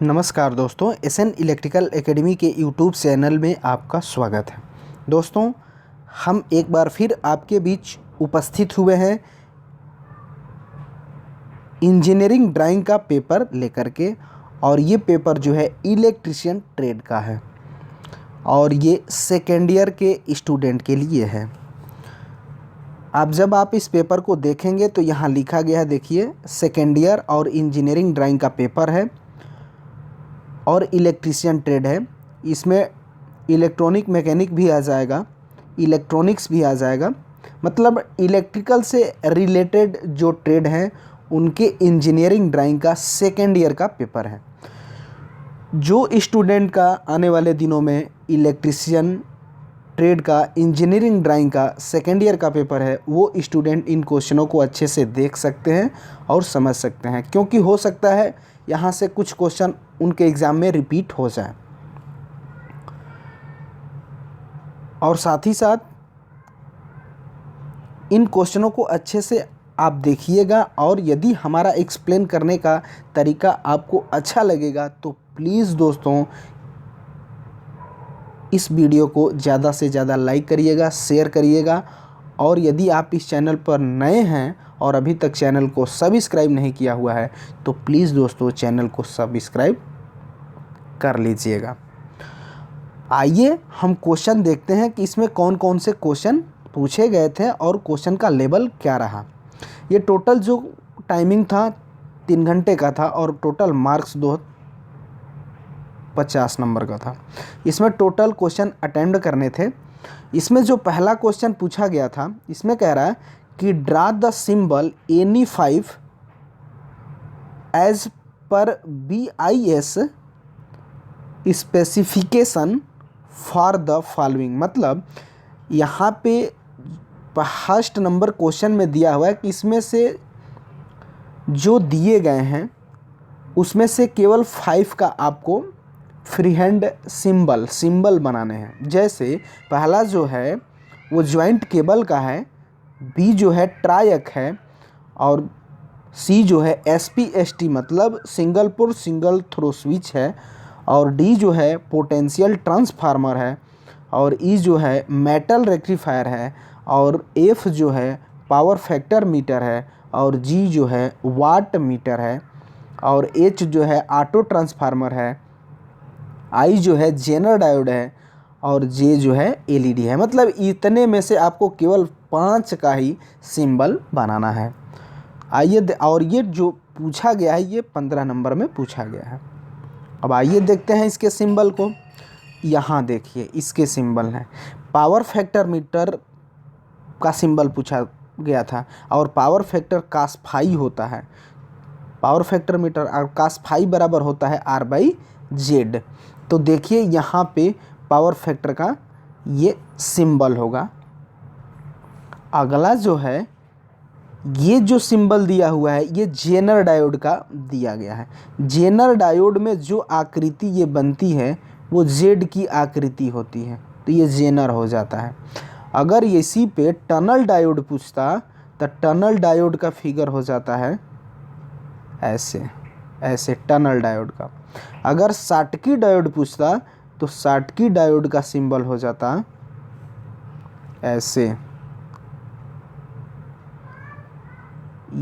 नमस्कार दोस्तों, SN electrical academy के यूट्यूब चैनल में आपका स्वागत है। दोस्तों, हम एक बार फिर आपके बीच उपस्थित हुए हैं इंजीनियरिंग ड्राइंग का पेपर लेकर के। और ये पेपर जो है इलेक्ट्रीशियन ट्रेड का है और ये सेकेंड ईयर के स्टूडेंट के लिए है। जब आप इस पेपर को देखेंगे तो यहाँ लिखा गया है, देखिए, सेकेंड ईयर और इंजीनियरिंग ड्राइंग का पेपर है और इलेक्ट्रीशियन ट्रेड है। इसमें इलेक्ट्रॉनिक मैकेनिक भी आ जाएगा, इलेक्ट्रॉनिक्स भी आ जाएगा, मतलब इलेक्ट्रिकल से रिलेटेड जो ट्रेड हैं उनके इंजीनियरिंग ड्राइंग का सेकेंड ईयर का पेपर है। जो स्टूडेंट का आने वाले दिनों में इलेक्ट्रीशियन ट्रेड का इंजीनियरिंग ड्राइंग का सेकेंड ईयर का पेपर है, वो स्टूडेंट इन क्वेश्चनों को अच्छे से देख सकते हैं और समझ सकते हैं, क्योंकि हो सकता है यहाँ से कुछ क्वेश्चन उनके एग्ज़ाम में रिपीट हो जाए। और साथ ही साथ इन क्वेश्चनों को अच्छे से आप देखिएगा और यदि हमारा एक्सप्लेन करने का तरीका आपको अच्छा लगेगा तो प्लीज़ दोस्तों इस वीडियो को ज़्यादा से ज़्यादा लाइक करिएगा, शेयर करिएगा। और यदि आप इस चैनल पर नए हैं और अभी तक चैनल को सब्सक्राइब नहीं किया हुआ है तो प्लीज़ दोस्तों चैनल को सब्सक्राइब कर लीजिएगा। आइए हम क्वेश्चन देखते हैं कि इसमें कौन कौन से क्वेश्चन पूछे गए थे और क्वेश्चन का लेवल क्या रहा। ये टोटल जो टाइमिंग था 3 घंटे का था और टोटल मार्क्स 50 नंबर का था। इसमें टोटल क्वेश्चन अटेम्प्ट करने थे। इसमें जो पहला क्वेश्चन पूछा गया था, इसमें कह रहा है कि draw the symbol any 5 as per BIS specification for the following. मतलब यहाँ पे फर्स्ट नंबर क्वेश्चन में दिया हुआ है कि इसमें से जो दिए गए हैं उसमें से केवल 5 का आपको फ्री हैंड सिंबल बनाने हैं। जैसे पहला जो है वो जॉइंट केबल का है, B जो है ट्रायक है, और C जो है SPST मतलब सिंगल पुल सिंगल थ्रो स्विच है, और D जो है पोटेंशियल ट्रांसफार्मर है, और E जो है मेटल रेक्टिफायर है, और F जो है पावर फैक्टर मीटर है, और G जो है वाट मीटर है, और H जो है ऑटो ट्रांसफार्मर है, I जो है जेनर डायोड है, और J जो है LED है। मतलब इतने में से आपको केवल 5 का ही सिंबल बनाना है। आइए और ये जो पूछा गया है ये 15 नंबर में पूछा गया है। अब आइए देखते हैं इसके सिंबल को। यहाँ देखिए इसके सिंबल हैं। पावर फैक्टर मीटर का सिंबल पूछा गया था और पावर फैक्टर cos फाई होता है। पावर फैक्टर मीटर और cos फाई बराबर होता है R/Z। तो देखिए यहाँ पे पावर फैक्टर का ये सिंबल होगा। अगला जो है ये जो सिंबल दिया हुआ है ये जेनर डायोड का दिया गया है। जेनर डायोड में जो आकृति ये बनती है वो Z की आकृति होती है, तो ये जेनर हो जाता है। अगर इसी पे टनल डायोड पूछता तो टनल डायोड का फिगर हो जाता है ऐसे ऐसे टनल डायोड का। अगर शॉटकी डायोड पूछता तो शॉटकी डायोड का सिंबल हो जाता ऐसे।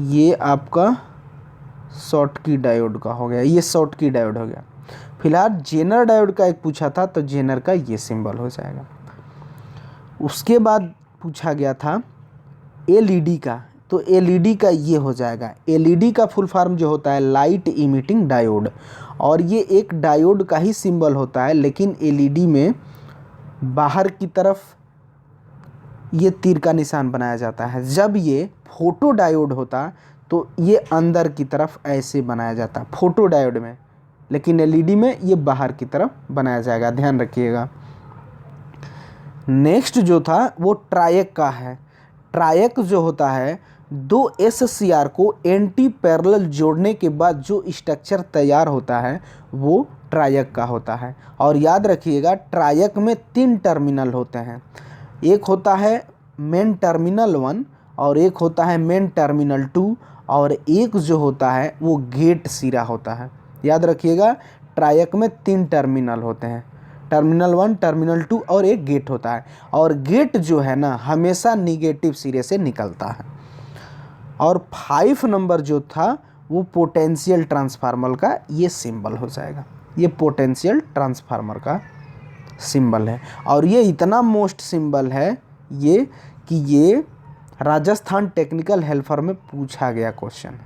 ये आपका शॉटकी डायोड का हो गया, ये शॉटकी डायोड हो गया। फिलहाल जेनर डायोड का एक पूछा था तो जेनर का ये सिंबल हो जाएगा। उसके बाद पूछा गया था LED का, तो LED का ये हो जाएगा। LED का फुल फॉर्म जो होता है लाइट इमिटिंग डायोड, और ये एक डायोड का ही सिंबल होता है, लेकिन LED में बाहर की तरफ ये तीर का निशान बनाया जाता है। जब ये फोटो डायोड होता तो ये अंदर की तरफ ऐसे बनाया जाता फोटो डायोड में, लेकिन LED में ये बाहर की तरफ बनाया जाएगा, ध्यान रखिएगा। नेक्स्ट जो था वो ट्रायक का है। ट्रायक जो होता है 2 SCR को एंटी पैरेलल जोड़ने के बाद जो स्ट्रक्चर तैयार होता है वो ट्रायक का होता है। और याद रखिएगा ट्रायक में 3 टर्मिनल होते हैं। एक होता है मेन टर्मिनल 1, और एक होता है मेन टर्मिनल 2, और एक जो होता है वो गेट सिरा होता है। याद रखिएगा, ट्रायक में 3 टर्मिनल होते हैं, टर्मिनल 1, टर्मिनल 2 और एक गेट होता है। और गेट जो है ना हमेशा निगेटिव सिरे से निकलता है। और 5 नंबर जो था वो पोटेंशियल ट्रांसफार्मर का ये सिंबल हो जाएगा। ये पोटेंशियल ट्रांसफार्मर का सिंबल है और ये इतना मोस्ट सिंबल है ये कि ये राजस्थान टेक्निकल हेल्पर में पूछा गया क्वेश्चन।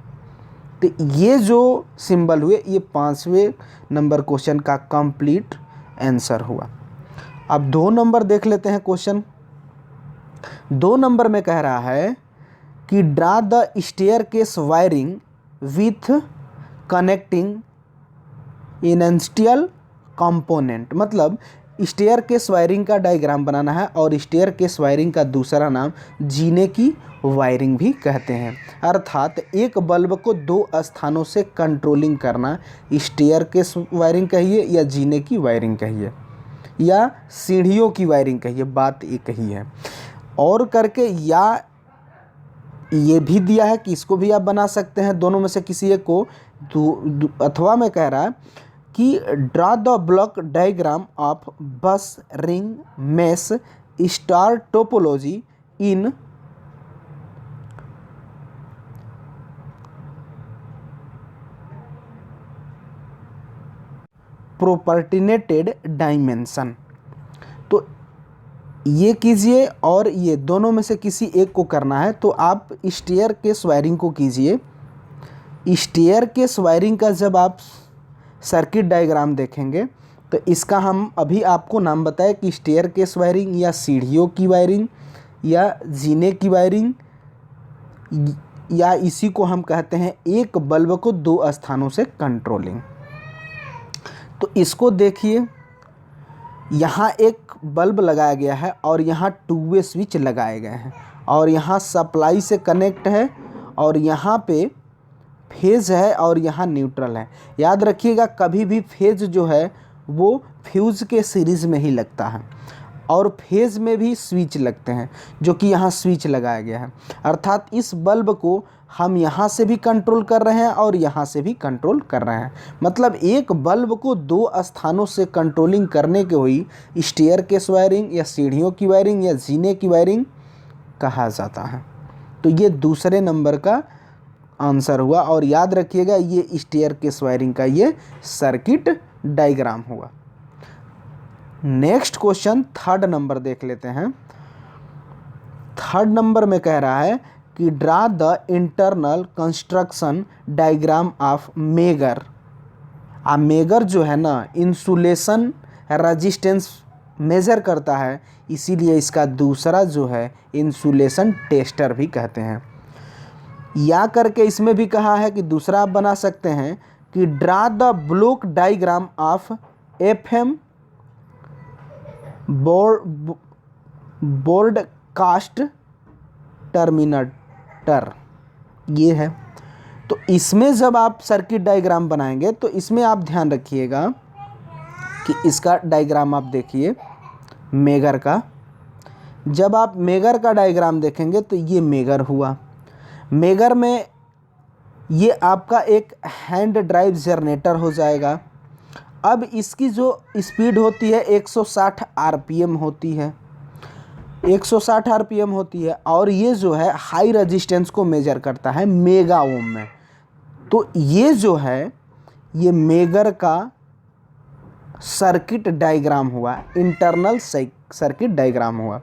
तो ये जो सिंबल हुए ये 5वें नंबर क्वेश्चन का कंप्लीट आंसर हुआ। अब 2 नंबर देख लेते हैं क्वेश्चन। 2 नंबर में कह रहा है कि draw the staircase wiring with connecting inertial component. मतलब स्टेयरकेस वायरिंग का डायग्राम बनाना है और स्टेयरकेस वायरिंग का दूसरा नाम जीने की वायरिंग भी कहते हैं। अर्थात एक बल्ब को 2 स्थानों से कंट्रोलिंग करना स्टेयरकेस वायरिंग कहिए या जीने की वायरिंग कहिए या सीढ़ियों की वायरिंग कहिए, बात एक ही है। और करके या ये भी दिया है कि इसको भी आप बना सकते हैं, दोनों में से किसी एक को। अथवा में कह रहा है कि draw the block diagram of bus ring mesh star topology in proportionated dimension. तो ये कीजिए और ये दोनों में से किसी एक को करना है। तो आप स्टेयरकेस वायरिंग को कीजिए। स्टेयरकेस वायरिंग का जब आप सर्किट डायग्राम देखेंगे तो इसका हम अभी आपको नाम बताए कि स्टेयरकेस वायरिंग या सीढ़ियों की वायरिंग या जीने की वायरिंग, या इसी को हम कहते हैं एक बल्ब को 2 स्थानों से कंट्रोलिंग। तो इसको देखिए, यहाँ एक बल्ब लगाया गया है और यहाँ 2 वे स्विच लगाए गए हैं और यहाँ सप्लाई से कनेक्ट है और यहाँ पे फेज है और यहाँ न्यूट्रल है। याद रखिएगा, कभी भी फेज जो है वो फ्यूज़ के सीरीज़ में ही लगता है और फेज में भी स्विच लगते हैं, जो कि यहाँ स्विच लगाया गया है। अर्थात इस बल्ब को हम यहाँ से भी कंट्रोल कर रहे हैं और यहाँ से भी कंट्रोल कर रहे हैं। मतलब एक बल्ब को 2 स्थानों से कंट्रोलिंग करने के हुई स्टेयरकेस वायरिंग या सीढ़ियों की वायरिंग या जीने की वायरिंग कहा जाता है। तो ये दूसरे नंबर का आंसर हुआ। और याद रखिएगा, ये स्टेयरकेस वायरिंग का ये सर्किट डायग्राम हुआ। नेक्स्ट क्वेश्चन 3rd नंबर देख लेते हैं। 3rd नंबर में कह रहा है कि draw the internal construction diagram of megger. Megger जो है ना इंसुलेशन रेजिस्टेंस मेजर करता है, इसीलिए इसका दूसरा जो है इंसुलेशन टेस्टर भी कहते हैं। या करके इसमें भी कहा है कि दूसरा आप बना सकते हैं कि draw the block diagram of FM broadcast terminator, ये है। तो इसमें जब आप सर्किट डायग्राम बनाएंगे तो इसमें आप ध्यान रखिएगा कि इसका डायग्राम आप देखिए मेगर का। जब आप मेगर का डायग्राम देखेंगे तो ये मेगर हुआ। मेगर में ये आपका एक हैंड ड्राइव जनरेटर हो जाएगा। अब इसकी जो स्पीड होती है 160 RPM होती है, 160 RPM होती है। और ये जो है हाई रेजिस्टेंस को मेजर करता है मेगा ओम में। तो ये जो है ये मेगर का सर्किट डायग्राम हुआ, इंटरनल सर्किट डायग्राम हुआ।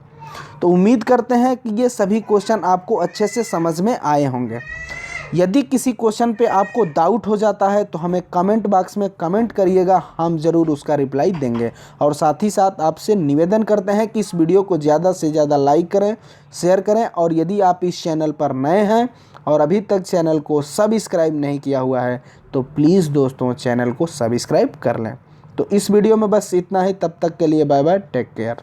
तो उम्मीद करते हैं कि ये सभी क्वेश्चन आपको अच्छे से समझ में आए होंगे। यदि किसी क्वेश्चन पे आपको डाउट हो जाता है तो हमें कमेंट बॉक्स में कमेंट करिएगा, हम ज़रूर उसका रिप्लाई देंगे। और साथ ही साथ आपसे निवेदन करते हैं कि इस वीडियो को ज़्यादा से ज़्यादा लाइक करें, शेयर करें। और यदि आप इस चैनल पर नए हैं और अभी तक चैनल को सब्सक्राइब नहीं किया हुआ है तो प्लीज़ दोस्तों चैनल को सब्सक्राइब कर लें। तो इस वीडियो में बस इतना ही, तब तक के लिए बाय बाय, टेक केयर।